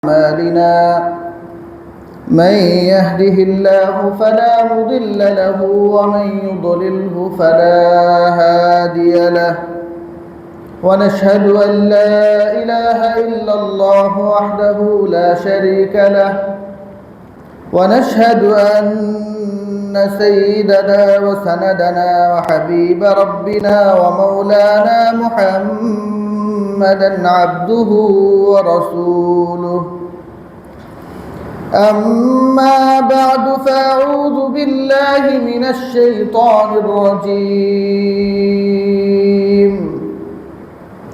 أعمالنا من يهده الله فلا مضل له ومن يضلله فلا هادي له ونشهد أن لا إله إلا الله وحده لا شريك له ونشهد أن سيدنا وسندنا وحبيب ربنا ومولانا محمدا عبده ورسوله أما بعد فأعوذ بالله من الشيطان الرجيم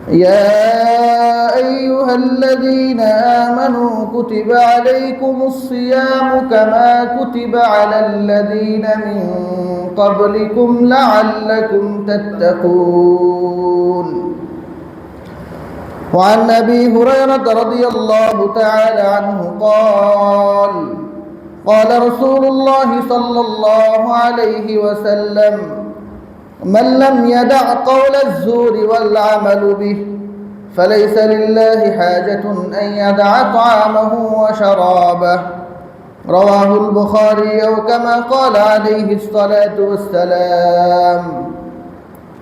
يا أيها الذين آمنوا كتب عليكم الصيام كما كتب على الذين من قبلكم لعلكم تتقون وعن أبي هريرة رضي الله تعالى عنه قال رسول الله صلى الله عليه وسلم من لم يدع قول الزور والعمل به فليس لله حاجة أن يدع طعامه وشرابه رواه البخاري أو كما قال عليه الصلاة والسلام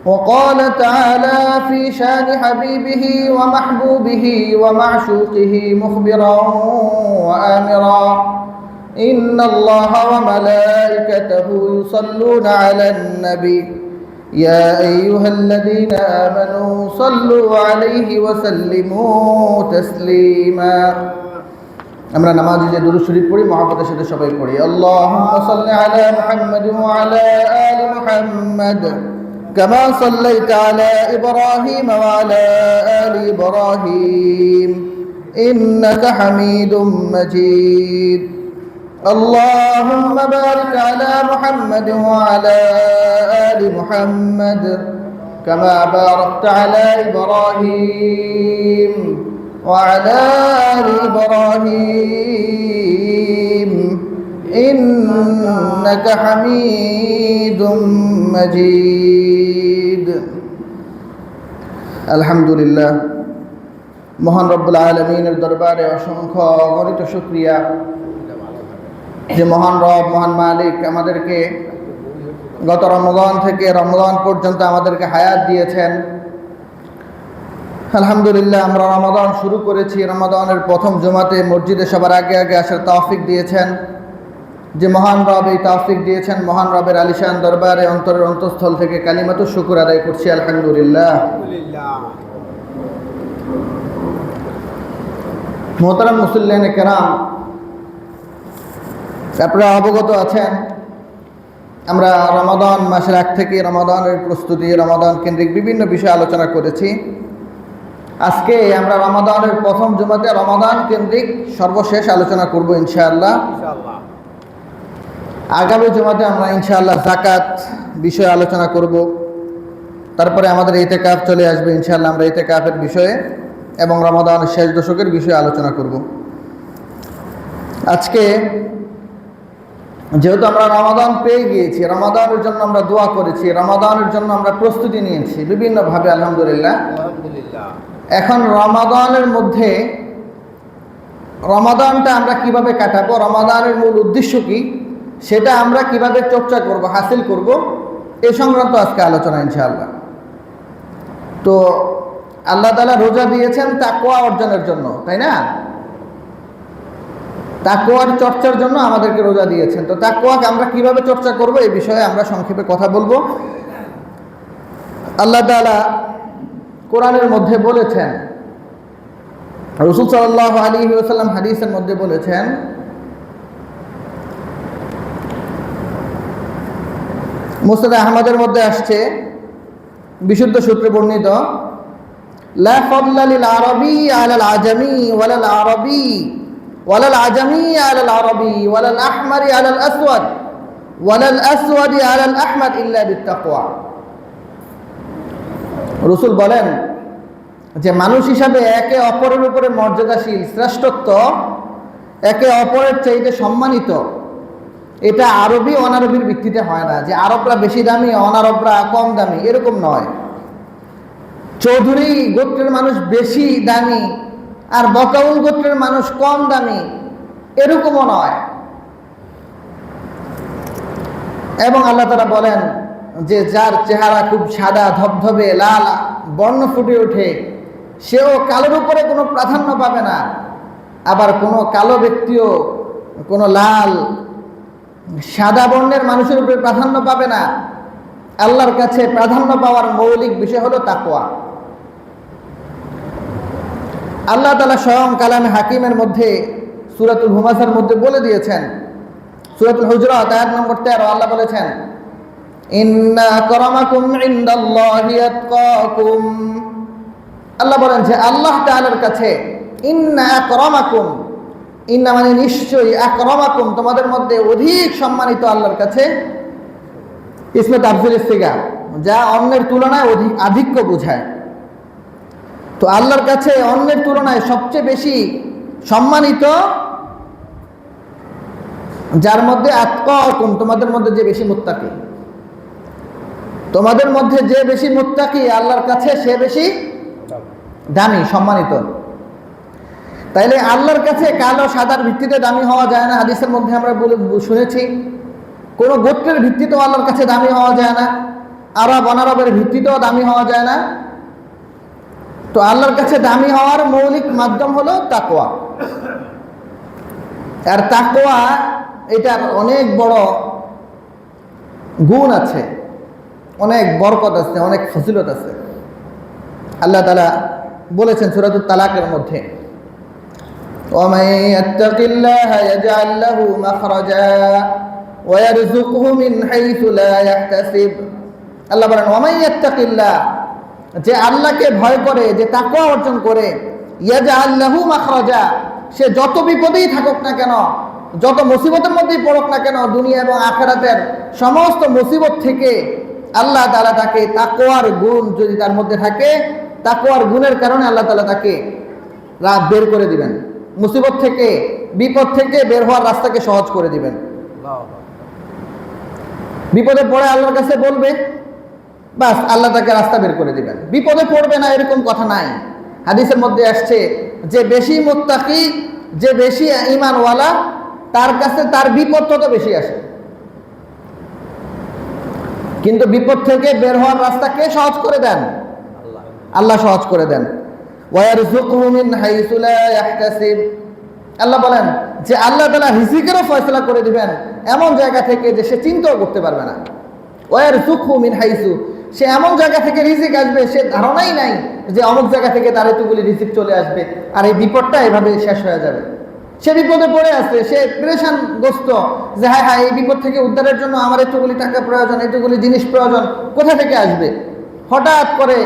وقال تعالى في شان حبيبه ومحبوبه ومعشوقه مخبرا وآمرا إن الله وملائكته يصلون على النبي يا أيها الذين آمنوا صلوا عليه وسلموا تسليما আমরা নামাজে যে দুরূদ শরীফ পড়ি মহব্বতের সাথে সবাই পড়ি আল্লাহুম্মা সাল্লি আলা মুহাম্মাদ ওয়া আলা আলি মুহাম্মাদ كما صليت على إبراهيم وعلى آل إبراهيم إنك حميد مجيد اللهم بارك على محمد وعلى آل محمد كما باركت على إبراهيم وعلى آل إبراهيم إنك حميد مجيد الحمد لله মহান রব্বুল আলামিনের দরবারে অসংখ্য অগণিত শুকরিয়া যে মহান রব মহান মালিক আমাদেরকে গত রমজান থেকে রমজান পর্যন্ত আমাদেরকে হায়াত দিয়েছেন। আলহামদুলিল্লাহ আমরা রমজান শুরু করেছি, রমজানের প্রথম জুমাতে মসজিদে সবার আগে আগে আসার তৌফিক দিয়েছেন। যে মহান রব এই তৌফিক দিয়েছেন, মহান রবের আলিশান দরবারে অন্তরের অন্তঃস্থল থেকে কালিমাতু শুকর আদায় করছি আলহামদুলিল্লাহ। মোহতারাম মুসল্লিয়ানে কেরাম, আপনারা অবগত আছেন আমরা রমাদান মাসের আগ থেকে রমাদানের প্রস্তুতি, রমাদান কেন্দ্রিক বিভিন্ন বিষয়ে আলোচনা করেছি। আজকে আমরা রমাদানের প্রথম জুমাতে রমাদান কেন্দ্রিক সর্বশেষ আলোচনা করব ইনশাআল্লাহ। আগামী জুমাতে আমরা ইনশাআল্লাহ যাকাত বিষয়ে আলোচনা করব। তারপরে আমাদের ইতিকাফ চলে আসবে ইনশাআল্লাহ, আমরা ইতিকাফের বিষয়ে এবং রমাদানের শেষ দশকের বিষয়ে আলোচনা করব। আজকে যেহেতু আমরা রমাদান পেয়ে গিয়েছি, রমাদানের জন্য আমরা দোয়া করেছি, রমাদানের জন্য আমরা প্রস্তুতি নিয়েছি বিভিন্নভাবে আলহামদুলিল্লাহ। এখন রমাদানের মধ্যে রমাদানটা আমরা কিভাবে কাটাবো, রমাদানের মূল উদ্দেশ্য কি, সেটা আমরা কিভাবে চর্চা করব, হাসিল করব, এই সংক্রান্ত আজকে আলোচনা ইনশাআল্লাহ। তো আল্লাহ তাআলা রোজা দিয়েছেন তাকওয়া অর্জনের জন্য, তাই না? তাকওয়ার চর্চার জন্য আমাদেরকে রোজা দিয়েছেন। তো তাকওয়াকে আমরা কিভাবে চর্চা করব এই বিষয়ে আমরা সংক্ষেপে কথা বলবো। আল্লাহ তাআলা কোরআনের মধ্যে বলেছেন, রাসূল সাল্লাল্লাহু আলাইহি ওয়াসাল্লাম হাদিসের মধ্যে বলেছেন, মুসনাদ আহমদের মধ্যে আসছে বিশুদ্ধ সূত্রে বর্ণিত, লা ফাদলা লিল আরবি আলাল আজামি ওয়ালাল আরবি ওয়ালাল আজামি আলাল আরবি ওয়ালাল আহমারি আলাল আসওয়াদ ওয়ালাল আসওয়াদি আলাল আহমার ইল্লা বিত্তাকওয়া। রাসূল বলেন যে মানুষ হিসাবে একে অপরের উপরে মর্যাদাশীল, শ্রেষ্ঠত্ব, একে অপরের চাইতে সম্মানিত, এটা আরবি অনারবির ভিত্তিতে হয় না, যে আরবরা বেশি দামি অনারবরা কম দামি, এরকম নয়। চৌধুরী গোত্রের মানুষ বেশি দামি আর বকাউল গোত্রের মানুষ কম দামি, এরকমও নয়। এবং আল্লাহ তাআলা বলেন যে যার চেহারা খুব সাদা ধবধবে লাল বর্ণ ফুটে ওঠে, সেও কালোর উপরে কোনো প্রাধান্য পাবে না। আবার কোনো কালো ব্যক্তিও কোনো লাল সাদা বর্ণের মানুষের উপরে প্রাধান্য পাবে না। আল্লাহর কাছে প্রাধান্য পাওয়ার মৌলিক বিষয় হলো তাকওয়া। আল্লাহ তাআলা স্বয়ং কালামে হাকিমের মধ্যে সূরাতুল হুমাযার মধ্যে বলে দিয়েছেন, সূরাতুল হুজুরাত আয়াত নম্বর 13 আল্লাহ বলেছেন, ইন্না আকরামাকুম ইনদাল্লাহি আতকাকুম। আল্লাহ বলেন যে আল্লাহ তাআলার কাছে ইন্না আকরামাকুম, ইন্না মানে নিশ্চয়ই, আকরামাকুম তোমাদের মধ্যে অধিক সম্মানিত আল্লাহর কাছে ইসমে তাফজিলের সিগা, যা অন্যের তুলনায় অধিক আধিক্য বোঝায়। তো আল্লাহর কাছে অন্যের তুলনায় সবচেয়ে বেশি সম্মানিত যার মধ্যে আতকাকুম, তোমাদের মধ্যে যে বেশি মুত্তাকি। তোমাদের মধ্যে যে বেশি মুত্তাকি আল্লাহর কাছে সে বেশি দামি, সম্মানিত। তাইলে আল্লাহর কাছে কালো সাদার ভিত্তিতে দামি হওয়া যায় না। হাদিসের মধ্যে আমরা শুনেছি কোন গোত্রের ভিত্তিতেও আল্লাহর কাছে দামি হওয়া যায় না, আরব অনারবের ভিত্তিতেও দামি হওয়া যায় না। তো আল্লাহর কাছে দামি হওয়ার মৌলিক মাধ্যম হলো তাকওয়া। আর তাকওয়া এটার অনেক বড় গুণ আছে, অনেক বরকত আছে, অনেক ফজিলত আছে। আল্লাহ তাআলা বলেছেন সূরাতুত তালাকের মধ্যে, وَمَن يَتَّقِ اللَّهَ يَجْعَل لَّهُ مَخْرَجًا وَيَرْزُقْهُ مِنْ حَيْثُ لَا يَحْتَسِبُ। আল্লাহ বলেন ওয়ামান ইয়াত্তাকিল্লাহ, যে আল্লাহকে ভয় করে, যে তাকওয়া অর্জন করে, ইয়াজআল লাহু মাখরাজা, সে যত বিপদেই থাকুক না কেন, যত মুসিবতের মধ্যেই পড়ুক না কেন, দুনিয়া এবং আখিরাতের সমস্ত মুসিবত থেকে আল্লাহ তাআলা তাকে তাকওয়ার গুণ যদি তার মধ্যে থাকে, তাকওয়ার গুণের কারণে আল্লাহ তাআলা তাকে বের করে দিবেন, মুসিবত থেকে বিপদ থেকে বের হওয়ার রাস্তাকে সহজ করে দিবেন। বিপদে পড়ে আল্লাহর কাছে বলবে, বাস আল্লাহ তাকে রাস্তা বের করে দিবেন। বিপদে পড়বে না এরকম কথা নাই। হাদিসের মধ্যে আসছে যে বেশি মুত্তাকি, যে বেশি ঈমানওয়ালা, তার কাছে তার বিপদ তত বেশি আসে। কিন্তু বিপদ থেকে বের হওয়ার রাস্তা কে সহজ করে দেন? আল্লাহ সহজ করে দেন। ওয়ারযুকহু মিন হাইসু লা ইয়াহতাসিব। আল্লাহ বলেন যে আল্লাহ তাআলা রিজিকেরও ফয়সালা করে দিবেন এমন জায়গা থেকে যে সে চিন্তাও করতে পারবে না। ওয়ারযুকহু মিন হাইসু, সে এমন জায়গা থেকে রিজিক আসবে সে ধারণাই নাই যে অমুক জায়গা থেকে তার এতগুলি রিজিক চলে আসবে আর এই বিপদটা এভাবে শেষ হয়ে যাবে। সে বিপদে পড়ে আছে, সে পেরেশানগ্রস্ত যে হ্যাঁ হ্যাঁ এই বিপদ থেকে উদ্ধারের জন্য আমার এতগুলি টাকা প্রয়োজন, এতগুলি জিনিস প্রয়োজন, কোথা থেকে আসবে? হঠাৎ করে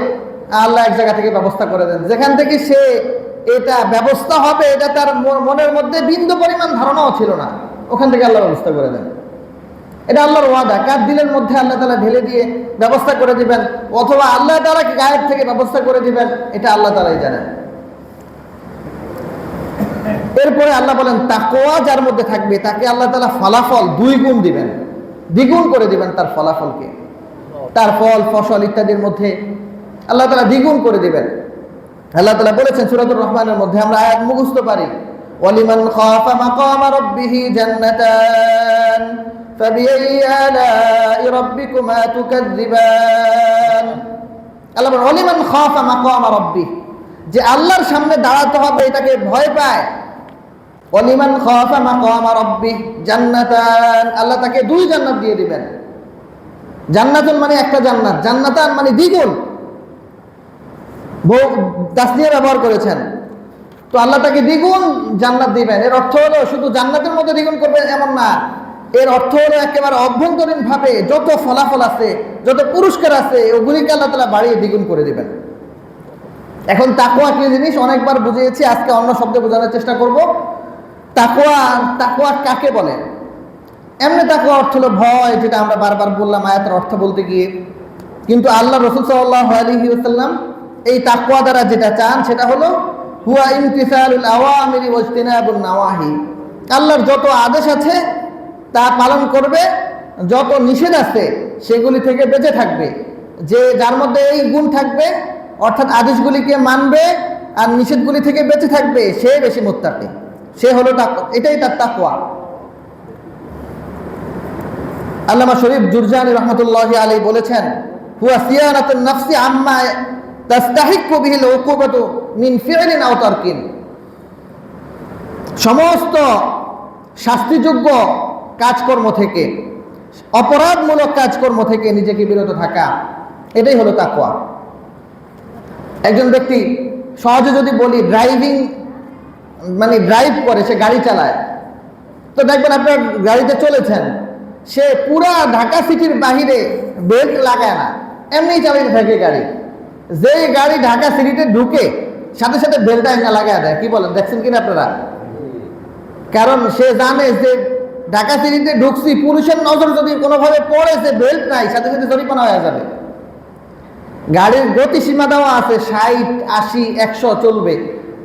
আল্লাহ এক জায়গা থেকে ব্যবস্থা করে দেন, যেখান থেকে সে এটা ব্যবস্থা হবে এটা তার মনের মধ্যে বিন্দু পরিমাণ ধারণাও ছিল না, ওখান থেকে আল্লাহ ব্যবস্থা করে দেন। এটা আল্লাহর ওয়াদা। কার দিলের মধ্যে আল্লাহ তাআলা ঢেলে দিয়ে ব্যবস্থা করে দিবেন, অথবা আল্লাহ তাআলা গায়েব থেকে ব্যবস্থা করে দিবেন, এটা আল্লাহ তাআলাই জানেন। এরপরে আল্লাহ বলেন তাকওয়া যার মধ্যে থাকবে তাকে আল্লাহ তাআলা ফলাফল 2 গুণ দিবেন, দ্বিগুণ করে দিবেন তার ফলাফলকে, তার ফল ফসল ইত্যাদির মধ্যে আল্লাহ তাআলা দ্বিগুণ করে দিবেন। আল্লাহ তাআলা বলেছেন সূরাতুর রহমানের মধ্যে, আমরা আয়াত মুখস্থ পারি, ওয়ালিমান খাফা মাকামা রাব্বিহি জান্নাতান ফাবিআইয়ি আলাই রাব্বিকুমা তুকাযযিবান। আল্লাহ বলেন ওয়ালিমান খাফা মাকামা রাব্বিহি, যে আল্লাহর সামনে দাঁড়াতে হবে এটাকে ভয় পায়, ওয়ালিমান খাফা মাকামা রাব্বিহি জান্নাতান, আল্লাহ তাকে 2 জান্নাত দিয়ে দিবেন। জান্নাতুন মানে একটা জান্নাত, জান্নাতান মানে দ্বিগুণ, তাসনিয়া ব্যবহার করেছেন। তো আল্লাহ তাকে দ্বিগুণ জান্নাত দিবেন। এর অর্থ হলো শুধু জান্নাতের মধ্যে দ্বিগুণ করবেন এমন না, এর অর্থ হলো একেবারে অভ্যন্তরীণ ভাবে যত ফলাফল আছে, যত পুরস্কার আছে, ওগুলিকে আল্লাহ তাআলা বাড়িয়ে দ্বিগুণ করে দিবেন। এখন তাকওয়া কি জিনিস অনেকবার বুঝিয়েছি, আজকে অন্য শব্দে বোঝানোর চেষ্টা করব। তাকওয়া কাকে বলে? এমনি তাকওয়া অর্থ হলো ভয়, যেটা আমরা বারবার বললাম আয়াতের অর্থ বলতে গিয়ে। কিন্তু আল্লাহ রাসূল সাল্লাল্লাহু আলাইহি ওয়াসাল্লাম এই তাকওয়া দ্বারা যেটা চান সেটা হলো হুয়া ইমতিসালুল আওয়ামিরি ওয়াজতিনাবুন নাওয়াহি। আল্লাহর যত আদেশ আছে তা পালন করবে, যত নিষেধ আছে সেগুলি থেকে বেঁচে থাকবে। যে যার মধ্যে এই গুণ থাকবে, অর্থাৎ আদেশগুলিকে মানবে, আর নিষেধগুলি থেকে বেঁচে থাকবে, সে বেশি মুত্তাকি, সে হলো এটাই তার তাকওয়া। আল্লামা শরীফ জুরজানি রহমতুল্লাহি আলাইহি বলেছেন, হুয়া সিয়ানাতুন নাফসি আম্মা তাস্তাহিক্কু বিহিল উকুবাতু মিন ফি'লিন আও তারকিন। সমস্ত শাস্তিযোগ্য কাজকর্ম থেকে, অপরাধমূলক কাজকর্ম থেকে নিজেকে বিরত থাকা, এটাই হলো তাকওয়া। একজন ব্যক্তি সহজে যদি বলি ড্রাইভিং মানে ড্রাইভ করে, সে গাড়ি চালায়, তো দেখবেন আপনার গাড়িতে চলেছেন, সে পুরা ঢাকা সিটির বাহিরে বেল্ট লাগায় না, এমনি চালাতে থাকে গাড়ি। যেই গাড়ি ঢাকা সিটিতে ঢুকে সাথে সাথে বেল্টটা এনে লাগায় দেয়। কি বলেন, দেখছেন কিনা আপনারা? কারণ সে জানে যে ঢাকা সিটিতে ঢুকছি, পুলিশের নজর যদি কোনোভাবে পড়ে, সে বেল্ট নাই, সাথে সাথে জরিমানা হয়ে যাবে। গাড়ির গতি সীমা দেওয়া আছে 60, 80, 100 চলবে।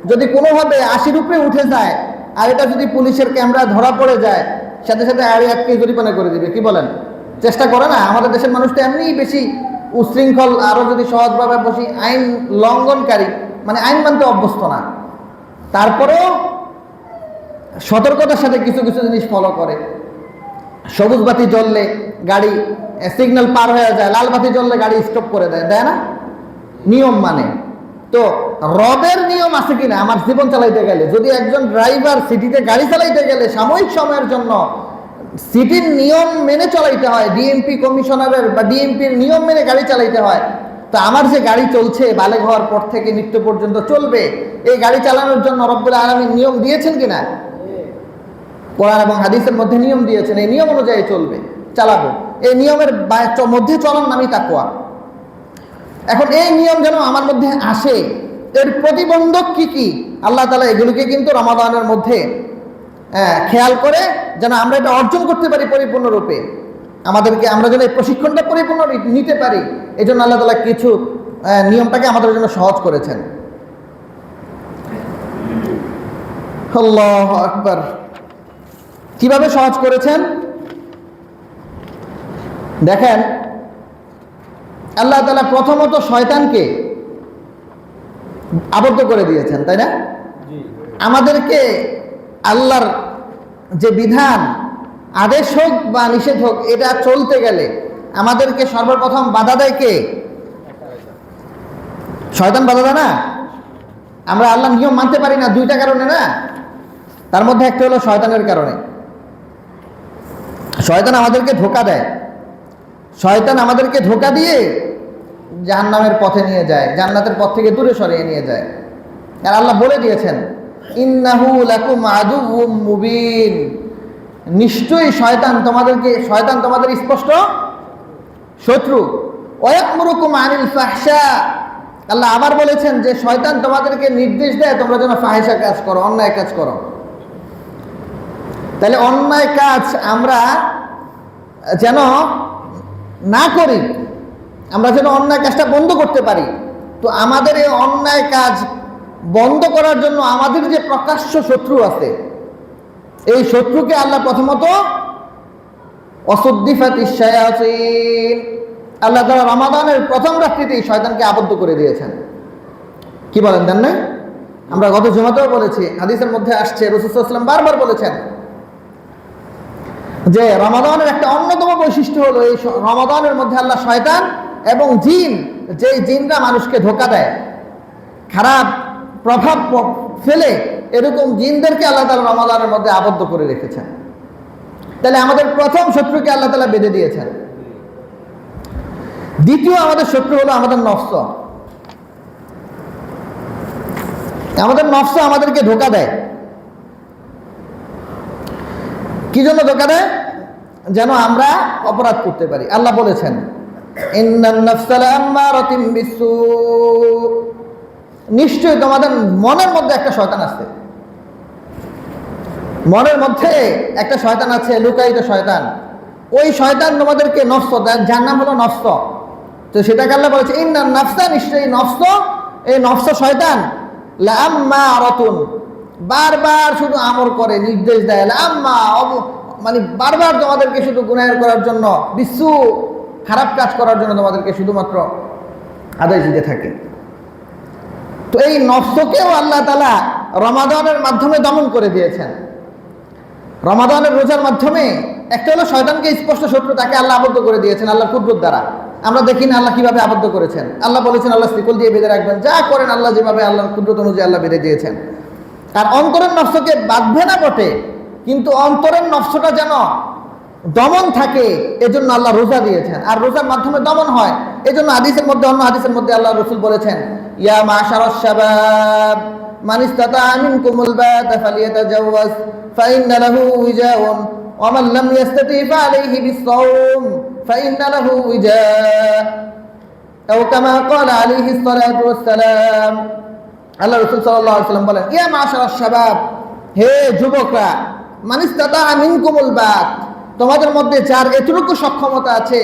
যদি কোনোভাবে 80-র উপরে উঠে যায় আর এটা যদি পুলিশের ক্যামেরা ধরা পড়ে যায়, সাথে সাথে আড়ি আটকে জরিমানা করে দিবে। কি বলেন? চেষ্টা করে না? আমাদের দেশের মানুষ তো এমনিই বেশি উশৃঙ্খল, আরও যদি সহজভাবে বসি আইন লঙ্ঘনকারী, মানে আইন মানতে অভ্যস্ত না, তারপরেও সতর্কতার সাথে কিছু কিছু জিনিস ফলো করে। সবুজ বাতি জ্বললে গাড়ি সিগন্যাল পার হয়ে যায়, লাল বাতি জ্বললে গাড়ি স্টপ করে দেয়, দেয় না? নিয়ম মানে। তো রবের নিয়ম আছে কিনা আমার জীবন চালাইতে গেলে? যদি একজন ড্রাইভার সিটিতে গাড়ি চালাইতে গেলে সাময়িক সময়ের জন্য সিটির নিয়ম মেনে চালাইতে হয়, ডিএমপি কমিশনারের বা ডিএমপির নিয়ম মেনে গাড়ি চালাইতে হয়, তো আমার যে গাড়ি চলছে বালেগ হওয়ার পর থেকে মৃত্যু পর্যন্ত চলবে, এই গাড়ি চালানোর জন্য রব্বুল আলামিন নিয়ম দিয়েছেন কিনা? কোরআন এবং হাদিসের মধ্যে নিয়ম দিয়েছেন, এই নিয়ম অনুযায়ী চলবে, চালাবো। এই নিয়মের মধ্যে চলার নামই তাকওয়া। এখন এই নিয়ম যেন আমার মধ্যে আসে, এর প্রতিবন্ধক কি কি? আল্লাহ তাআলা এগুলোকে কিন্তু রমাদানের মধ্যে খেয়াল করে যেন আমরা এটা অর্জন করতে পারি পরিপূর্ণরূপে, আমাদেরকে আমরা যেন এই প্রশিক্ষণটা পরিপূর্ণ নিতে পারি, এই জন্য আল্লাহ তাআলা কিছু নিয়মটাকে আমাদের জন্য সহজ করেছেন। আল্লাহু আকবার। কিভাবে সহজ করেছেন দেখেন, আল্লাহ তাআলা প্রথমত শয়তানকে আবদ্ধ করে দিয়েছেন, তাই না? আমাদেরকে আল্লাহর যে বিধান, আদেশ হোক বা নিষেধ হোক, এটা চলতে গেলে আমাদেরকে সর্বপ্রথম বাধা দেয় কে? শয়তান বাধা দেয় না? আমরা আল্লাহর নিয়ম মানতে পারি না দুইটা কারণে না, তার মধ্যে একটা হলো শয়তানের কারণে। শয়তান আমাদেরকে ধোঁকা দেয়, শয়তান আমাদেরকে ধোঁকা দিয়ে জাহান্নামের পথে নিয়ে যায়, জান্নাতের পথ থেকে দূরে সরিয়ে নিয়ে যায়। আর আল্লাহ বলে দিয়েছেন, ইন্নাহু লাকুম আদুউম মুবিন, নিশ্চয়ই শয়তান তোমাদের স্পষ্ট শত্রু। ওয়ায়ামুরুকুম আনিল ফাহশা, আল্লাহ আবার বলেছেন যে শয়তান তোমাদেরকে নির্দেশ দেয় তোমরা যেন ফাহিশা কাজ করো, অন্যায় কাজ করো। তাহলে অন্যায় কাজ আমরা যেন না করি, আমরা যেন অন্যায় কাজটা বন্ধ করতে পারি। তো আমাদের এই অন্যায় কাজ বন্ধ করার জন্য আমাদের যে প্রকাশ্য শত্রু আছে, এই শত্রুকে আল্লাহ প্রথমত অসুদ্দিফাতিশ শায়াতিন, আল্লাহ তাআলা রমাদানের প্রথম রাত্রিতেই শয়তানকে আবদ্ধ করে দিয়েছেন। কি বলেন, দেন না? আমরা গত জুমাতেও বলেছি, হাদিসের মধ্যে আসছে, রাসূল সাল্লাল্লাহু আলাইহি ওয়াসাল্লাম বারবার বলেছেন যে রমাদানের একটা অন্যতম বৈশিষ্ট্য হলো এই রমাদানের মধ্যে আল্লাহ শয়তান এবং জিন, যেই জিনরা মানুষকে ধোঁকা দেয়, খারাপ প্রভাব ফেলে, এরকম জিনদেরকে আল্লাহ তাআলা রমাদানের মধ্যে আবদ্ধ করে রেখেছেন। তাহলে আমাদের প্রথম শত্রুকে আল্লাহ তাআলা বেঁধে দিয়েছেন। দ্বিতীয় আমাদের শত্রু হলো আমাদের নফস। আমাদের নফস আমাদেরকে ধোঁকা দেয়। কি জন্য ধোঁকা দেয়? যেন আমরা অপরাধ করতে পারি। আল্লাহ বলেছেন, ইন্নান নাফসা লাআম্মারাতুম বিসসু, নিশ্চয়ই তোমাদের মনের মধ্যে একটা শয়তান আছে। মনের মধ্যে একটা শয়তান আছে, লুকায়িত শয়তান। ওই শয়তান তোমাদেরকে নফস, যার নাম হলো নফস, তো সেটাকে আল্লাহ বলেছে ইন্নান নাফসা, নিশ্চয়ই নফস, এই নফস শয়তান লাআম্মারাতুন, বারবার শুধু আমর করে, নির্দেশ দেয়, মানে বারবার তোমাদেরকে শুধু গুনাহ করার জন্য, বিসসু, খারাপ কাজ করার জন্য তোমাদেরকে শুধুমাত্র আদেশ দিতে থাকে। তো এই নফসকেও আল্লাহ তাআলা রমাদানের মাধ্যমে দমন করে দিয়েছেন। রমাদানের রোজার মাধ্যমে একটা হলো শয়তানকে স্পষ্ট শত্রু, তাকে আল্লাহ আবদ্ধ করে দিয়েছেন আল্লাহর কুদরত দ্বারা। আমরা দেখি না আল্লাহ কিভাবে আবদ্ধ করেছেন। আল্লাহ বলেছেন আল্লাহ শিকল দিয়ে বেঁধে রাখবেন, যা করেন আল্লাহ যেভাবে আল্লাহর কুদরত অনুযায়ী আল্লাহ বেঁধে দিয়েছেন। আর অন্তরের নফসকে বাঁধবে না বটে, কিন্তু অন্তরের নফসটা যেন দমন থাকে, এজন্য আল্লাহ রোজা দিয়েছেন। আর রোজার মাধ্যমে দমন হয়, এজন্য হাদিসের মধ্যে, অন্য হাদিসের মধ্যে আল্লাহ রাসূল বলেছেন, ইয়া মাশারাশ শাবাব মান ইসতাতা মিনকুমুল বাতা ফালিয়াতাজাওয়াজ ফাইন্না লাহু উইজাউন ওয়া মান লাম ইসতাতি ফাআলাইহি বিস-সাওম ফাইন্না লাহু উইজা আও কামা ক্বালা আলাইহিস সালাতু ওয়াস-সালাম। আল্লাহ রাসূল সাল্লাল্লাহু আলাইহি ওয়াসাল্লাম বলেন, ইয়া মাশারাশ শাবাব, হে যুবকরা, মান ইসতাতা মিনকুমুল বাত, তোমাদের মধ্যে যার এতটুকু সক্ষমতা আছে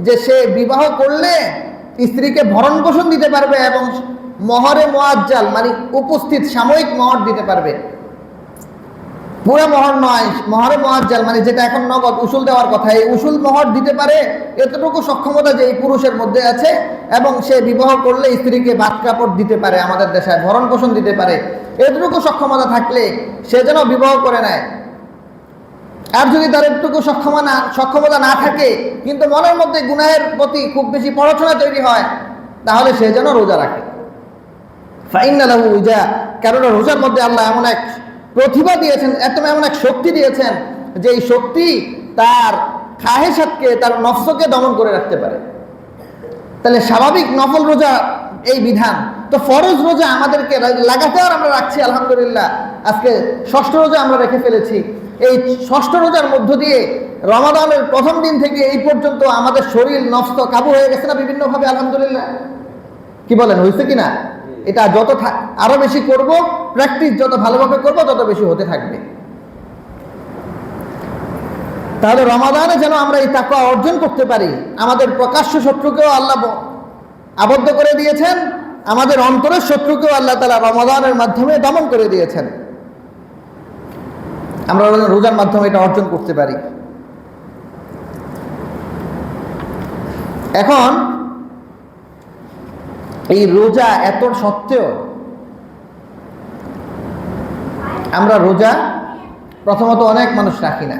যে সে বিবাহ করলে স্ত্রীকে ভরণ পোষণ দিতে পারবে এবং মহরে মুআজ্জাল মানে উপস্থিত সাময়িক মহর দিতে পারবে, পুরো মহর নয়, মহরে মুআজ্জাল মানে যেটা এখন নগদ উসুল দেওয়ার কথা, এই উসুল মহর দিতে পারে, এতটুকু সক্ষমতা যে এই পুরুষের মধ্যে আছে এবং সে বিবাহ করলে স্ত্রীকে ভাত কাপড় দিতে পারে, আমাদের দেশে ভরণ পোষণ দিতে পারে, এতটুকু সক্ষমতা থাকলে সে যেন বিবাহ করে নেয়। আর যদি তার একটুকু সক্ষমতা না থাকে, কিন্তু মনের মধ্যে গুনাহের প্রতি খুব বেশি পড়াশোনা তৈরি হয়, তাহলে সে যেন রোজা রাখে। ফাইন্না লাহু উইজা, কারণ রোজার মধ্যে আল্লাহ এমন এক প্রতিভা দিয়েছেন, এমন এক শক্তি দিয়েছেন যে এই শক্তি তার খাহেসাতকে, তার নফসকে দমন করে রাখতে পারে। তাহলে স্বাভাবিক নফল রোজা এই বিধান, তো ফরজ রোজা আমাদেরকে লাগাতার আমরা রাখছি আলহামদুলিল্লাহ। আজকে ষষ্ঠ রোজা আমরা রেখে ফেলেছি। এই ষষ্ঠ রোজার মধ্য দিয়ে রমাদানের প্রথম দিন থেকে এই পর্যন্ত আমাদের শরীর নফস কাবু হয়ে গেছে না বিভিন্নভাবে, আলহামদুলিল্লাহ। কি বলেন, হয়েছে কিনা? এটা যত আরো বেশি করব, প্র্যাকটিস যত ভালোভাবে করব, তত বেশি হতে থাকবে। তাহলে রমাদানে যেন আমরা এই তাকওয়া অর্জন করতে পারি। আমাদের প্রকাশ্য শত্রুকেও আল্লাহ আবদ্ধ করে দিয়েছেন, আমাদের অন্তরের শত্রুকেও আল্লাহ তাআলা রমাদানের মাধ্যমে দমন করে দিয়েছেন। আমরা রোজার মাধ্যমে এটা অর্জন করতে পারি। এখন এই রোজা এত সত্ত্বেও আমরা রোজা প্রথমত অনেক মানুষ রাখি না,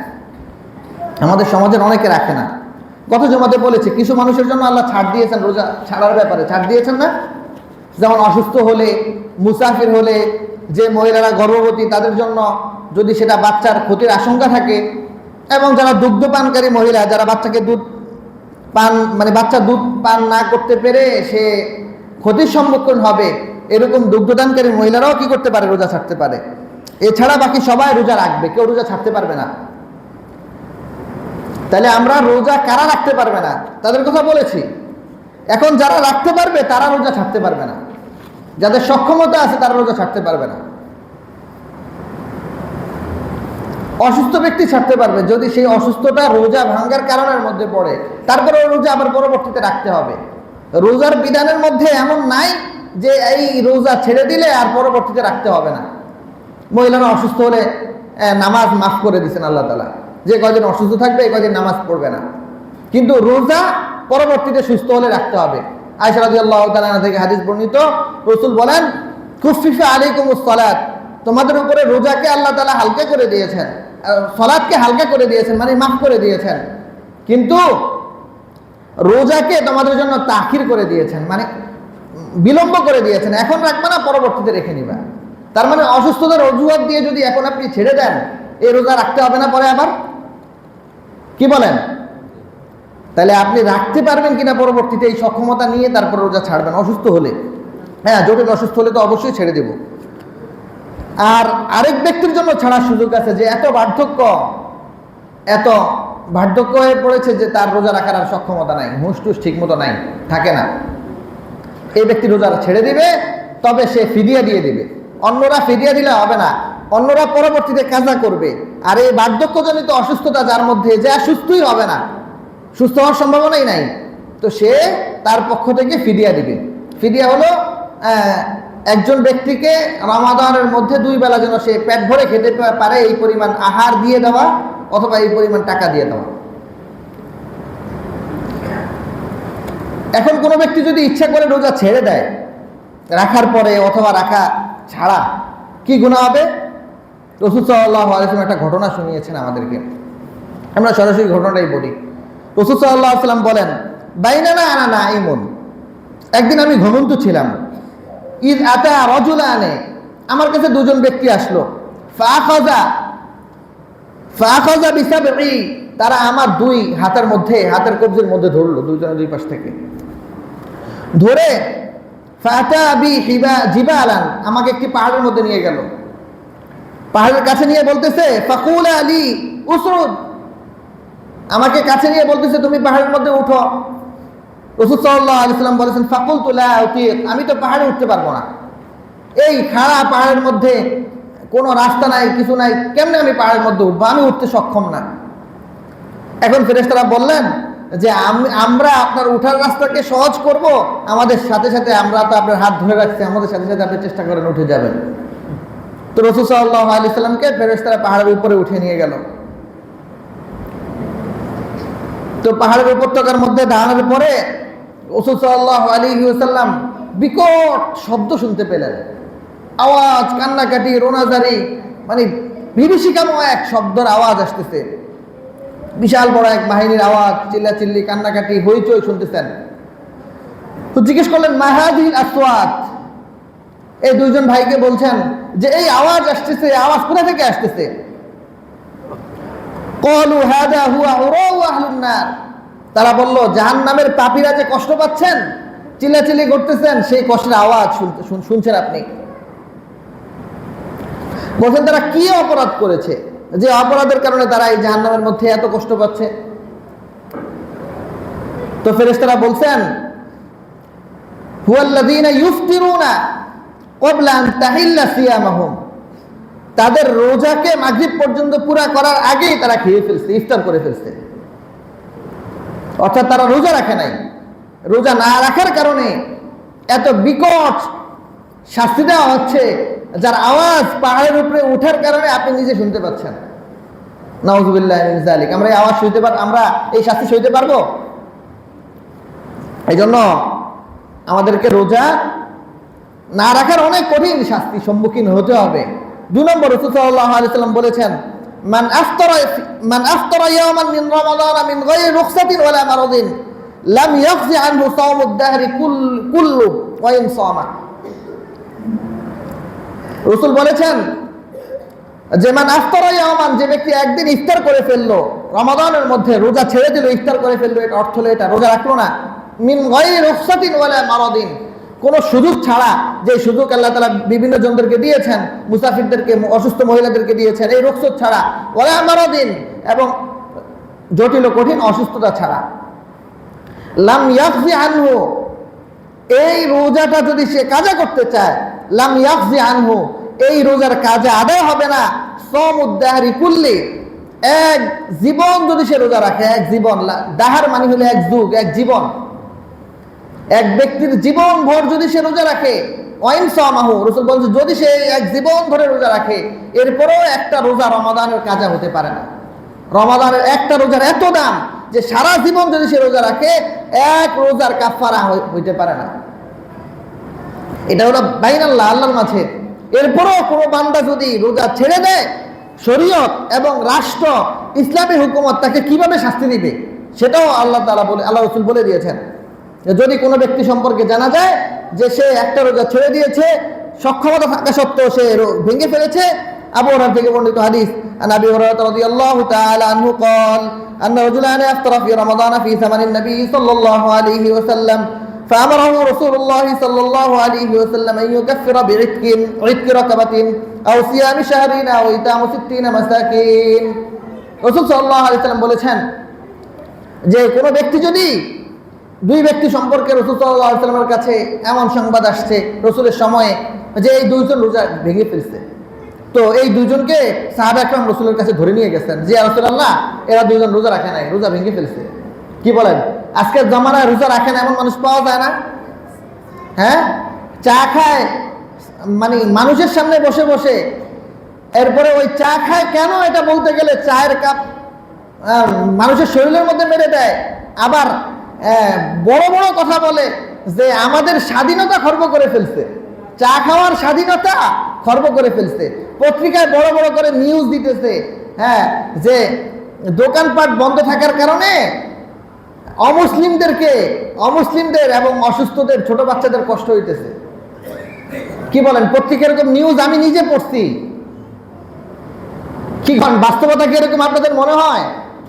আমাদের সমাজের অনেকে রাখে না। গত জমাতে বলেছি কিছু মানুষের জন্য আল্লাহ ছাড় দিয়েছেন, রোজা ছাড়ার ব্যাপারে ছাড় দিয়েছেন না? যেমন অসুস্থ হলে, মুসাফির হলে, যে মহিলারা গর্ভবতী তাদের জন্য যদি সেটা বাচ্চার ক্ষতির আশঙ্কা থাকে, এবং যারা দুগ্ধপানকারী মহিলা, যারা বাচ্চাকে দুধ পান মানে বাচ্চা দুধ পান না করতে পেরে সে ক্ষতির সম্মুখীন হবে, এরকম দুগ্ধদানকারী মহিলারাও কি করতে পারে, রোজা ছাড়তে পারে। এছাড়া বাকি সবাই রোজা রাখবে, কেউ রোজা ছাড়তে পারবে না। তাহলে আমরা রোজা কারা রাখতে পারবে না তাদের কথা বলেছি। এখন যারা রাখতে পারবে তারা রোজা ছাড়তে পারবে না, যাদের সক্ষমতা আছে তারা রোজা ছাড়তে পারবে না। অসুস্থ ব্যক্তি ছাড়তে পারবে যদি সেই অসুস্থতা রোজা ভাঙ্গার কারণের মধ্যে পড়ে, তারপরে রোজা আবার পরবর্তীতে রাখতে হবে। রোজার বিধানের মধ্যে এমন নাই যে এই রোজা ছেড়ে দিলে আর পরবর্তীতে রাখতে হবে না। মহিলারা অসুস্থ হলে নামাজ মাফ করে দিয়েছেন আল্লাহ তাআলা, যে কদিন অসুস্থ থাকবে এই কদিন নামাজ পড়বে না, কিন্তু রোজা পরবর্তীতে সুস্থ হলে রাখতে হবে। আয়েশা রাদিয়াল্লাহু তাআলা থেকে হাদিস বর্ণিত, রাসূল বলেন, কুফিফা আলাইকুমুস সালাত, তোমাদের উপরে রোজাকে আল্লাহ তাআলা হালকা করে দিয়েছেন, সালাতকে হালকা করে দিয়েছেন মানে মাফ করে দিয়েছেন, কিন্তু রোজাকে তোমাদের জন্য তাখির করে দিয়েছেন মানে বিলম্ব করে দিয়েছেন। এখন রাখবে না, পরবর্তীতে রেখে নিবা। তার মানে অসুস্থতার অজুহাত দিয়ে যদি এখন আপনি ছেড়ে দেন, এই রোজা রাখতে হবে না পরে আবার? কি বলেন? তাহলে আপনি রাখতে পারবেন কিনা পরবর্তীতে এই সক্ষমতা নিয়ে তারপর রোজা ছাড়বেন অসুস্থ হলে। হ্যাঁ, জটিল অসুস্থ হলে তো অবশ্যই ছেড়ে দেব। আর আরেক ব্যক্তির জন্য ছাড়ার সুযোগ আছে যে এত বার্ধক্য হয়ে পড়েছে যে তার রোজা রাখার আর সক্ষমতা নাই, হুঁশ ঠিক মতো নাই, থাকে না, এই ব্যক্তি রোজা ছেড়ে দিবে, তবে সে ফিদিয়া দিয়ে দিবে। অন্যরা ফিদিয়া দিলে হবে না, অন্যরা পরবর্তীতে কাজা করবে। আর এই বার্ধক্যজনিত অসুস্থতা যার মধ্যে, যে সুস্থই হবে না, সুস্থ হওয়ার সম্ভাবনাই নাই, তো সে তার পক্ষ থেকে ফিদিয়া দিবে। ফিদিয়া হলো একজন ব্যক্তিকে রমাদানের মধ্যে 2 বেলা যেন সে পেট ভরে খেতে পারে এই পরিমাণ আহার দিয়ে দেওয়া, অথবা এই পরিমাণ টাকা দিয়ে দেওয়া। এখন কোনো ব্যক্তি যদি ইচ্ছা করে রোজা ছেড়ে দেয়, রাখার পরে অথবা রাখা ছাড়া কি গুনাহ হবে? রাসূল সাল্লাল্লাহু আলাইহি ওয়াসাল্লাম একটা ঘটনা শুনিয়েছেন আমাদেরকে, আমরা সরাসরি ঘটনাটাই বলি। রাসূল সাল্লাল্লাহু আলাইহি ওয়াসাল্লাম বলেন, বাইনানা আনা নাইমুন, একদিন আমি ঘুমন্ত ছিলাম, ইয আতা রাজুলানে, আমার কাছে দুজন ব্যক্তি আসলো, ফাআখাযা বিসাবঈ, তারা আমার দুই হাতের মধ্যে, হাতের কবজির মধ্যে ধরলো, দুইজনের দুই পাশ থেকে ধরে, ফাতা বি জিবালান, আমাকে একটি পাহাড়ের মধ্যে নিয়ে গেল। পাহাড়ের কাছে নিয়ে বলতেছে, ফাকুল আলী উসরুদ, আমাকে কাছে নিয়ে বলতেছে তুমি পাহাড়ের মধ্যে উঠো। রাসূল সাল্লাল্লাহু আলাইহি ওয়াসাল্লাম বলেছেন, ফাকুলতু লা উতিক, আমি তো পাহাড়ে উঠতে পারবো না, এই খাড়া পাহাড়ের মধ্যে কোনো রাস্তা নাই, কিছু নাই, কেমনে আমি পাহাড়ের মধ্যে উঠবো, আমি উঠতে সক্ষম না। এখন ফেরেশতারা বললেন যে আমরা আপনার উঠার রাস্তাকে সহজ করব, আমাদের সাথে সাথে, আমরা তো আপনার হাত ধরে রাখছি, আমাদের সাথে সাথে আপনি চেষ্টা করেন উঠে যাবেন। তো রাসূল সাল্লাল্লাহু আলাইহি ওয়াসাল্লামকে ফেরেশতারা পাহাড়ের উপরে উঠিয়ে নিয়ে গেল। তো পাহাড়ের উপত্যকার মধ্যে দাঁড়ানোর পরে রাসূল সাল্লাল্লাহু আলাইহি ওয়াসাল্লাম বিকট শব্দ শুনতে পেলেন, আওয়াজ, কান্নাকাটি, রোনাজারি, মানে বিভীষিকাময় এক শব্দের আওয়াজ আসতেছে, বিশাল বড় এক বাহিনীর আওয়াজ, চিল্লাচিল্লি, কান্নাকাটি, হইচই শুনতেছেন। তো জিজ্ঞেস করলেন, মা হাযিহিল আসওয়াত, এই দুইজন ভাইকে বলছেন যে এই আওয়াজ আসতেছে, আওয়াজ কোথা থেকে আসতেছে? ক্বালু হাযা হুয়া উরাউ আহলুন নার, তারা বলল জাহান্নামের পাপীরা যে কষ্ট পাচ্ছেন, চিল্লাচিল্লি করতেছেন, সেই কষ্টের আওয়াজ শুনছেন আপনি। বলছেন তারা কি অপরাধ করেছে যে অপরাধের কারণে তারা এই জাহান্নামের মধ্যে এত কষ্ট পাচ্ছে? তো ফেরেশতারা বলছেন, হুয়াল্লাযীনা ইফতিরুনা ক্বাবলা আন তাহিল্লা সিয়ামাহুম, তাদের রোজাকে মাগরিব পর্যন্ত পুরা করার আগেই তারা খেয়ে ফেলছে, ইফতার করে ফেলছে। অর্থাৎ তারা রোজা রাখে নাই, রোজা না রাখার কারণে এত বিকট শাস্তি দেওয়া হচ্ছে, যার আওয়াজ পাহাড়ের উপরে ওঠার কারণে আপনি নিজে শুনতে পাচ্ছেন। নাউযুবিল্লাহি মিন যালিক, আমরা এই আওয়াজ শুনতে আমরা এই শাস্তি সইতে পারবো? এই জন্য আমাদেরকে রোজা না রাখার অনেক কঠিন শাস্তির সম্মুখীন হতে হবে। 2 নম্বর, রাসূল সাল্লাল্লাহু আলাইহি ওয়াসাল্লাম বলেছেন, মান আফতারা ইয়াওমান মিন রমাদান মিন গায়রি রুখসাতিন ওয়ালা মারাদিন লাম ইয়াখজি আনহু সাওমুদ দাহরি কুল্লু ওয়া ইন সামা। রাসূল বলেছেন যে মান আফতারা ইয়াওমান, যে ব্যক্তি একদিন ইফতার করে ফেললো রমাদানের মধ্যে, রোজা ছেড়ে দিল, ইফতার করে ফেললো, এটা অর্থ হলো এটা রোজা রাখলো না, মিন গায়রি রুখসাতিন ওয়ালা মারাদিন, কোন সুযোগ ছাড়া, যে সুযোগ আল্লাহ তাআলা বিভিন্ন জনদেরকে দিয়েছেন, মুসাফিরদেরকে, অসুস্থ মহিলাদেরকে দিয়েছেন, এই রুখসত ছাড়া, ওয়ালা মারাদিন, এবং জটিল ও কঠিন অসুস্থতা ছাড়া, লাম ইয়াখজি আনহু, এই রোজাটা যদি সে কাজা করতে চায়, লাম ইয়াখজি আনহু, এই রোজার কাজা আদায় হবে না, সাওমুদ দাহরি কুল্লি, এক জীবন যদি সে রোজা রাখে, এক জীবন, দাহার মানে হলো এক যুগ, এক জীবন, এক ব্যক্তির জীবন ভর যদি সে রোজা রাখে, ওয়াইন সামাহু, রাসূল বলেন যদি সে এক জীবন ধরে রোজা রাখে, এরপরেও একটা রোজা রমাদানের কাজা হতে পারে না। রমাদানের একটা রোজার এত দাম যে সারা জীবন যদি সে রোজা রাখে, এক রোজার কাফারা হইতে পারে না। এটা হলো বাইনাল্লাহ, আল্লাহর মাঝে। এরপরেও কোনো বান্দা যদি রোজা ছেড়ে দেয়, শরীয়ত এবং রাষ্ট্র, ইসলামী হুকুমত তাকে কিভাবে শাস্তি দিবে সেটাও আল্লাহ তাআলা বলে, আল্লাহ রাসূল বলে দিয়েছেন। যদি কোনো ব্যক্তি সম্পর্কে জানা যায় যে সে একটা রোজা ছেড়ে দিয়েছে, সক্ষমতা থাকা সত্ত্বেও সে ভেঙে ফেলেছে, আবু হুরায়রা থেকে বর্ণিত হাদিস, আন আবি হুরায়রা রাদিয়াল্লাহু তাআলা আনহু قال ان رجلا افطر في رمضان في زمن النبي صلى الله عليه وسلم فامره رسول الله صلى الله عليه وسلم ان يكفر بعتق رقبه او صيام شهرين او اطعام 60 مساكين। রাসূল সাল্লাল্লাহু আলাইহি ওয়াসাল্লাম বলেছেন যে কোনো ব্যক্তি যদি, দুই ব্যক্তি সম্পর্কে রাসূল সাল্লাল্লাহু আলাইহি ওয়াসাল্লামের কাছে এমন সংবাদ আসছে রাসূলের সময়ে যে এই দুইজন রোজা ভেঙে ফেলছে, তো এই দুইজনকে সাহাবা একরাম রাসূলের কাছে ধরে নিয়ে গেছেন যে ইয়া রাসূলুল্লাহ, এরা দুইজন রোজা রাখে নাই, রোজা ভেঙে ফেলছে। কি বলেন? আজকের জামানায় রোজা রাখে না এমন মানুষ পাওয়া যায় না? হ্যাঁ, চা খায়, মানে মানুষের সামনে বসে বসে, এরপরে ওই চা খায় কেন, এটা বলতে গেলে চায়ের কাপ মানুষের শরীরের মধ্যে মেরে দেয়, আবার বড় বড় কথা বলে যে আমাদের স্বাধীনতা খর্ব করে ফেলছে। চা খাওয়ার স্বাধীনতা খর্ব করে ফেলছে। পত্রিকায় বড় বড় করে নিউজ দিতেছে, হ্যাঁ, যে দোকানপাট বন্ধ থাকার কারণে অমুসলিমদের এবং অসুস্থদের, ছোট বাচ্চাদের কষ্ট হইতেছে। কি বলেন? পত্রিকা এরকম নিউজ আমি নিজে পড়ছি। কি কন, বাস্তবতা কি এরকম আপনাদের মনে হয়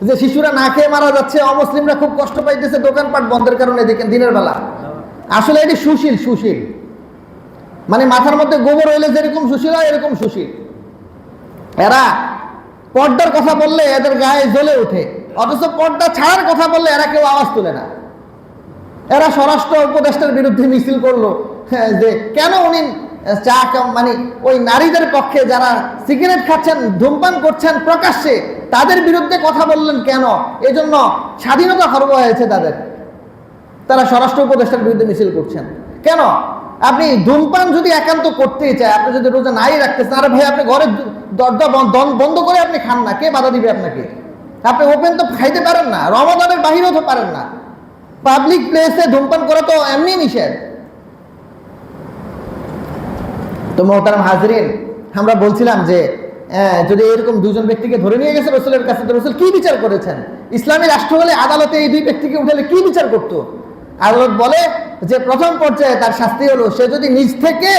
যে শিশুরা না খেয়ে মারা যাচ্ছে, অমুসলিমরা খুব কষ্ট পাইতেছে দোকানপাট বন্ধের কারণে দেখেন দিনের বেলা? আসলে এটি সুশীল, মানে মাথার মধ্যে গোবর হইলে যেরকম সুশীল হয় এরকম সুশীল। এরা পর্দার কথা বললে এদের গায়ে জ্বলে ওঠে, অথচ পর্দা ছাড়ার কথা বললে এরা কেউ আওয়াজ তুলে না। এরা স্বরাষ্ট্র উপদেষ্টার বিরুদ্ধে মিছিল করলো, যে কেন উনি মানে ওই নারীদের পক্ষে যারা সিগারেট খাচ্ছেন, ধূমপান করছেন প্রকাশ্যে, তাদের বিরুদ্ধে কথা বললেন কেন? এজন্য স্বাধীনতা খর্ব হয়েছে তাদের। তারা স্বরাষ্ট্র উপদেষ্টার বিরুদ্ধে মিছিল করছেন কেন? আপনি ধূমপান যদি একান্ত করতেই চায়, আপনি যদি রোজা নাই রাখতেছেন, আরে ভাই আপনি ঘরের দরজা বন্ধ করে আপনি খান না, কে বাধা দিবে আপনাকে? আপনি ওপেন তো খাইতে পারেন না, রমাদানের বাহিরেও তো পারেন না। পাবলিক প্লেসে ধূমপান করা তো এমনি নিষেধ। তো মোহতারাম হাজরিন, আমরা বলছিলাম যে যদি এরকম দুজন ব্যক্তিকে ধরে নিয়ে গেছে রসুলের কাছে, তো রসুল কি বিচার করেছেন? ইসলামী রাষ্ট্র হলে আদালতে এই দুই ব্যক্তিকে উঠালে কি বিচার করতো? আদালত বলে যে প্রথম পর্যায়ে তার শাস্তি হলো, সে যদি নিজ থেকে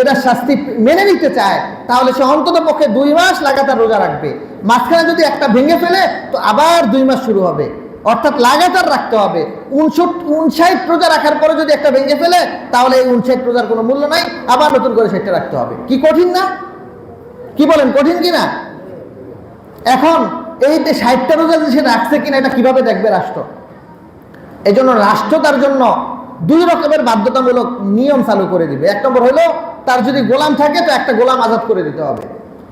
এটা শাস্তি মেনে নিতে চায় তাহলে সে অন্তত পক্ষে 2 মাস লাগাতার রোজা রাখবে। মাঝখানে যদি একটা ভেঙে ফেলে তো আবার 2 মাস শুরু হবে, অর্থাৎ লাগাতার রাখতে হবে। 59 রোজা রাখার পরে যদি একটা ভেঙে ফেলে তাহলে এই 59 রোজার কোনো মূল্য নাই, আবার নতুন করে সেটা রাখতে হবে। কি কঠিন না? কি বলেন, কঠিন কিনা? এখন এই 60টা রোজা যে সে রাখছে কিনা এটা কিভাবে দেখবে রাষ্ট্র? এই জন্য রাষ্ট্র তার জন্য 2 রকমের বাধ্যতামূলক নিয়ম চালু করে দিবে। 1 নম্বর হলো, তার যদি গোলাম থাকে তো একটা গোলাম আজাদ করে দিতে হবে,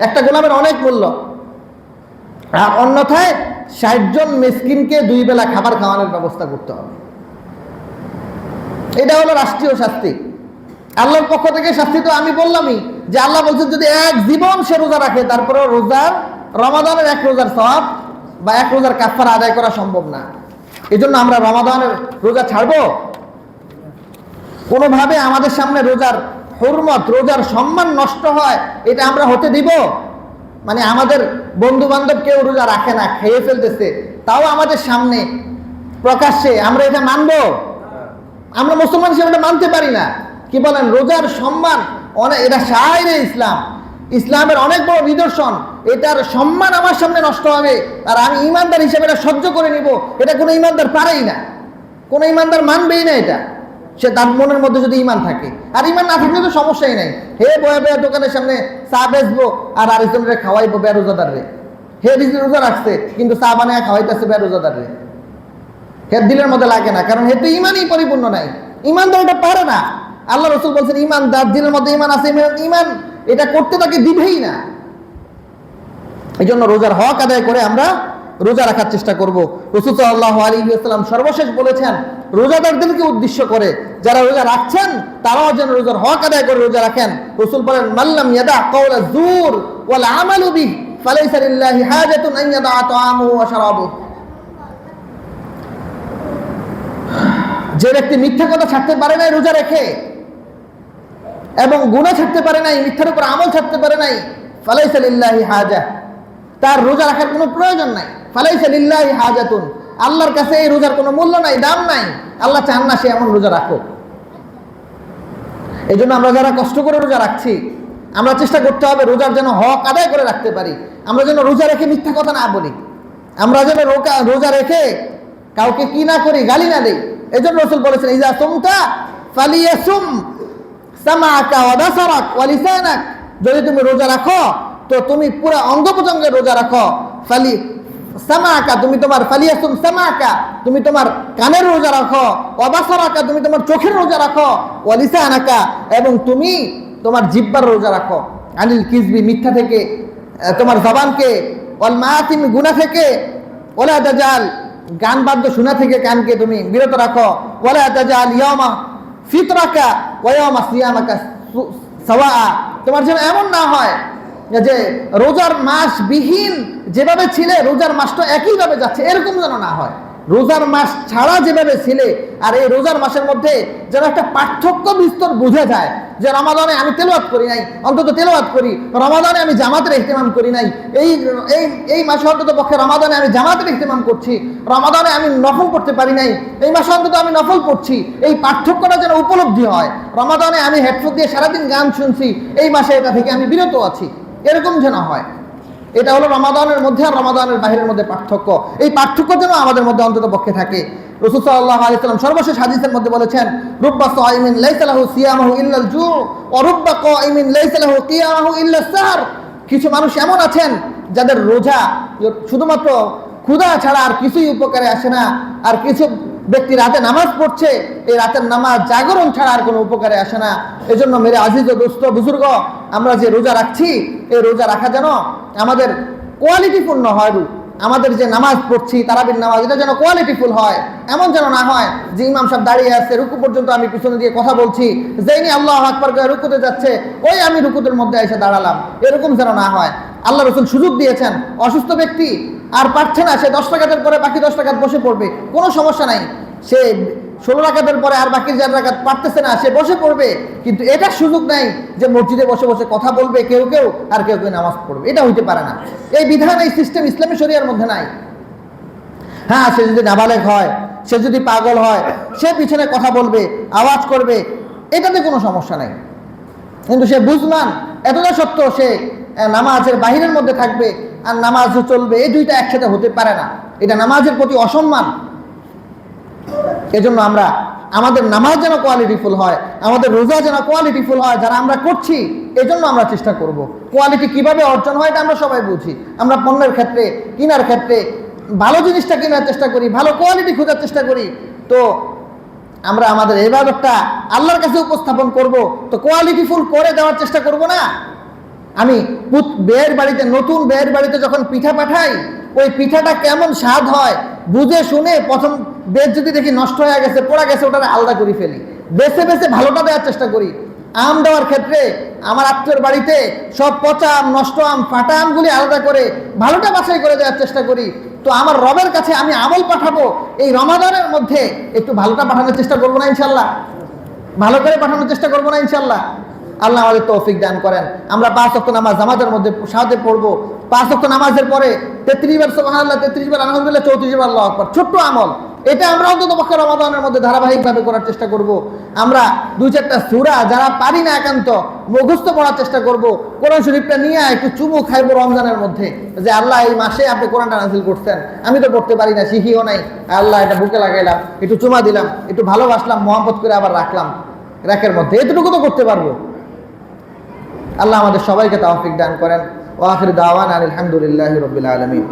একটা গোলামের অনেক মূল্য। আর অন্যথায় 60 জন মিসকিনকে 2 বেলা খাবার খাওয়ানোর ব্যবস্থা করতে হবে। এটা হলো রাষ্ট্রীয় শাস্তি। আল্লাহর পক্ষ থেকে শাস্তি তো আমি বললামই যে আল্লাহ বলছেন যদি এক জীবন সে রোজা রাখে, তারপরে রমাদানের 1 রোজার সওয়াব বা 1 রোজার কাফারা আদায় করা সম্ভব না। এই জন্য আমরা রমাদানের রোজা ছাড়বো? কোনোভাবে আমাদের সামনে রোজার হুরমত, রোজার সম্মান নষ্ট হয় এটা আমরা হতে দিব? মানে আমাদের বন্ধু বান্ধব কেউ রোজা রাখে না, খেয়ে ফেলতেছে, তাও আমাদের সামনে প্রকাশ্যে আমরা এটা মানবো? আমরা মুসলমান হিসেবে এটা মানতে পারি না। কি বলেন? রোজার সম্মান অনেক, এটা শায়েরে ইসলাম, ইসলামের অনেক বড় নিদর্শন। এটার সম্মান আমার সামনে নষ্ট হবে আর আমি ইমানদার হিসেবে এটা সহ্য করে নিব, এটা কোনো ইমানদার পারেই না, কোনো ইমানদার মানবেই না এটা। সে তার মনের মধ্যে যদি ইমান থাকে, আর ইমান না থাকলে তো সমস্যাই নাই। হে বয়া বয়া দোকানের সামনে চা বেচবো আর আরেকজনের খাওয়াইবো বেরোজাদার রে। হে রোজা রাখছে কিন্তু চা বানায় খাওয়াইতেছে বেরোজাদার রে। হে দিলের মধ্যে লাগে না, কারণ হে তো ইমানই পরিপূর্ণ নাই, ইমানদার এটা পারে না। আল্লাহ রসুল বলছেন ইমানদার দিলের মধ্যে ইমান আছে, ইমান এটা করতে তাকে দিবেই না। এই জন্য রোজার হক আদায় করে আমরা রোজা রাখার চেষ্টা করব। রাসূল সাল্লাল্লাহু আলাইহি ওয়াসাল্লাম সর্বশেষ বলেছেন রোজাদারদেরকে উদ্দেশ্য করে, যারা রোজা রাখছেন তারাও যেন রোজার হক আদায় করে রোজা রাখেন। রাসূল বলেন মাল্লাম ইয়াদা কাওলা যুর ওয়াল আমালু বিহি ফালাইসা লিল্লাহি হাজাতুন আন ইয়াদা তাআমুহু ওয়া শারাবুহু। যে ব্যক্তি মিথ্যা কথা ছাড়তে পারে নাই রোজা রেখে, এবং গুনাহ ছাড়তে পারে নাই, মিথ্যার উপর আমল ছাড়তে পারে নাই, ফালাইসা লিল্লাহি হাজা, তার রোজা রাখার কোনো প্রয়োজন নাই। ফালাইসা লিল্লাহি হাজাতুন, আল্লাহর কাছে এই রোজার কোনো মূল্য নাই, দাম নাই, আল্লাহ চান না সে এমন রোজা রাখো। এই জন্য আমরা যারা কষ্ট করে রোজা রাখছি, আমরা চেষ্টা করতে হবে রোজার যেন হক আদায় করে রাখতে পারি। আমরা যেন রোজা রেখে মিথ্যা কথা না বলি, আমরা যেন রোজা রেখে কাউকে কি না করি, গালি না দেই। এই জন্য রাসূল বলেছেন ইজা সুমতা ফালিয়াসুম সামাকা ওয়া বাসারাক ওয়া লিসানাক, যদি তুমি রোজা রাখো তো তুমি পুরো অঙ্গ প্রত্যঙ্গের রোজা রাখো। ফালি সামাকা, তুমি তোমার ফালিয়াসুম সামাকা, তুমি তোমার কানের রোজা রাখো। ওয়া বাসারাকা, তুমি তোমার চোখের রোজা রাখো। ওয়া লিসানাকা, এবং তুমি তোমার জিহ্বার রোজা রাখো। আনিল কিজবি, মিথ্যা থেকে তোমার জবানকে, ওয়াল মাআতিম, গুনাহ থেকে, ওয়ালা তাজাল, গান বাদ্য শোনা থেকে কানকে তুমি বিরত রাখো। ওয়ালা তাজাল ইয়ামা ফিতরাকা ওয়া ইয়ামা সিয়ামাকা সাওয়া, তোমার যেন এমন না হয় যে রোজার মাস বিহীন যেভাবে ছিলে রোজার মাসটা একইভাবে যাচ্ছে, এরকম যেন না হয়। রোজার মাস ছাড়া যেভাবে ছিলে, আর এই রোজার মাসের মধ্যে যেন একটা পার্থক্য বিস্তর বোঝা যায় যে রমাদানে আমি তেলাওয়াত করি নাই, অন্তত তেলাওয়াত করি, রমাদানে আমি জামাতের ইহতিমাম করি নাই, এই এই এই মাসে অন্তত পক্ষে রমাদানে আমি জামাতের ইহতিমাম করছি, রমাদানে আমি নফল করতে পারি নাই, এই মাসে অন্তত আমি নফল করছি। এই পার্থক্যটা যেন উপলব্ধি হয়। রমাদানে আমি হেডফোন দিয়ে সারাদিন গান শুনছি, এই মাসে এটা থেকে আমি বিরত আছি, এরকম যেন হয়। এটা হলো রমাদানের মধ্যে আর রমাদানের বাহিরের মধ্যে পার্থক্য। এই পার্থক্য যেন আমাদের মধ্যে অন্তত পক্ষে থাকে। রাসূল সাল্লাল্লাহু আলাইহি ওয়াসাল্লাম সর্বশেষ হাদিসের মধ্যে বলেছেন, রুব্বা সাইমিন লাইসা লাহু সিয়ামুহু ইল্লাল জু' ওয়া রুব্বা কাইমিন লাইসা লাহু কিয়ামুহু ইল্লাস সাহর। কিছু মানুষ এমন আছেন যাদের রোজা শুধুমাত্র ক্ষুধা ছাড়া আর কিছুই উপকারে আসে না, আর কিছু ব্যক্তি রাতে নামাজ পড়ছে, এই রাতের নামাজ জাগরণ ছাড়া আর কোনো উপকারে আসে না। এজন্য মেরে আজিজ ও দোস্ত বুজুর্গ, আমরা যে রোজা রাখছি, এই রোজা রাখা যেন আমাদের কোয়ালিটিপূর্ণ হয়। আমাদের যে নামাজ পড়ছি, তারাবির নামাজ, এটা যেন কোয়ালিটিফুল হয়। এমন যেন না হয় যে ইমাম সাহেব দাঁড়িয়ে আছে, রুকু পর্যন্ত আমি পিছনে দিয়ে কথা বলছি, যেইনি আল্লাহু আকবার করে রুকুতে যাচ্ছে ওই আমি রুকুতের মধ্যে এসে দাঁড়ালাম, এরকম যেন না হয়। আল্লাহ রাসূল সুযোগ দিয়েছেন, অসুস্থ ব্যক্তি আর পারছে না, সে 10 রাকাতের পরে বাকি 10 রাকাত বসে পড়বে, কোনো সমস্যা নাই। সে 16 রাকাতের পরে আর বাকি 4 রাকাত পারতেছে না, সে বসে পড়বে। কিন্তু এটা সুযোগ নাই যে মসজিদে বসে বসে কথা বলবে কেউ কেউ আর কেউ কেউ নামাজ পড়বে, এটা হইতে পারে না। এই বিধান, এই সিস্টেম ইসলামী শরিয়ার মধ্যে নাই। হ্যাঁ, সে যদি নাবালেগ হয়, সে যদি পাগল হয়, সে পিছনে কথা বলবে, আওয়াজ করবে, এটাতে কোনো সমস্যা নাই। কিন্তু সে বুঝমান, এতটা সত্য, সে নামাজের বাহিরের মধ্যে থাকবে আর নামাজ চলবে, এই দুইটা একসাথে হতে পারে না। এটা নামাজের প্রতি অসম্মান। এজন্য আমরা আমাদের নামাজ যেন কোয়ালিটিফুল হয়, আমাদের রোজা যেন কোয়ালিটিফুল হয় যারা আমরা করছি, এজন্য আমরা চেষ্টা করব। কোয়ালিটি কিভাবে অর্জন হয় এটা আমরা সবাই বুঝি। আমরা পণ্যের ক্ষেত্রে, কেনার ক্ষেত্রে ভালো জিনিসটা কেনার চেষ্টা করি, ভালো কোয়ালিটি খোঁজার চেষ্টা করি। তো আমরা আমাদের ইবাদতটা আল্লাহর কাছে উপস্থাপন করব, তো কোয়ালিটিফুল করে দেওয়ার চেষ্টা করব না। আমি বিয়ের বাড়িতে, নতুন বিয়ের বাড়িতে যখন পিঠা পাঠাই, ওই পিঠাটা কেমন স্বাদ হয় বুঝে শুনে, প্রথম বেশ যদি দেখি নষ্ট হয়ে গেছে, পোড়া গেছে, ওটা আলাদা করে ফেলি, বেছে বেছে ভালোটা দেওয়ার চেষ্টা করি। আম দেওয়ার ক্ষেত্রে আমার আত্মীয়র বাড়িতে সব পচা আম, নষ্ট আম, ফাটা আমগুলি আলাদা করে ভালোটা বাছাই করে দেওয়ার চেষ্টা করি। তো আমার রবের কাছে আমি আমল পাঠাবো, এই রমাদানের মধ্যে একটু ভালোটা পাঠানোর চেষ্টা করবো না ইনশাল্লাহ? ভালো করে পাঠানোর চেষ্টা করবো না ইনশাল্লাহ? আল্লাহ আমাদের তৌফিক দান করেন। আমরা 5 ওয়াক্ত নামাজ জামাতের মধ্যে সাথে পড়বো। 5 ওয়াক্ত নামাজের পরে 33 বার সুবহানাল্লাহ, 33 বার আলহামদুলিল্লাহ, 34 বার আল্লাহু আকবার, ছোট্ট আমল। এটা আমরা অন্তত পক্ষে রমাদানের মধ্যে ধারাবাহিকভাবে করার চেষ্টা করব। আমরা 2-4টা সূরা যারা পারি না একান্ত মুখস্থ পড়ার চেষ্টা করব। কোরআন শরীফটা নিয়ে একটু চুমু খাইবো রমজানের মধ্যে, যে আল্লাহ এই মাসে আপনি কোরআনটা নাযিল করছেন, আমি তো পড়তে পারি না, শিখিও নাই, আল্লাহ এটা বুকে লাগাইলাম, একটু চুমা দিলাম, একটু ভালোবাসলাম, মহব্বত করে আবার রাখলাম রাখের মধ্যে, এতটুকু তো করতে পারবো। আল্লাহ আমাদের সবাইকে তৌফিক দান করেন। ওয়া আখির দাওয়ানা আলহামদুলিল্লাহি রাব্বিল আলামিন।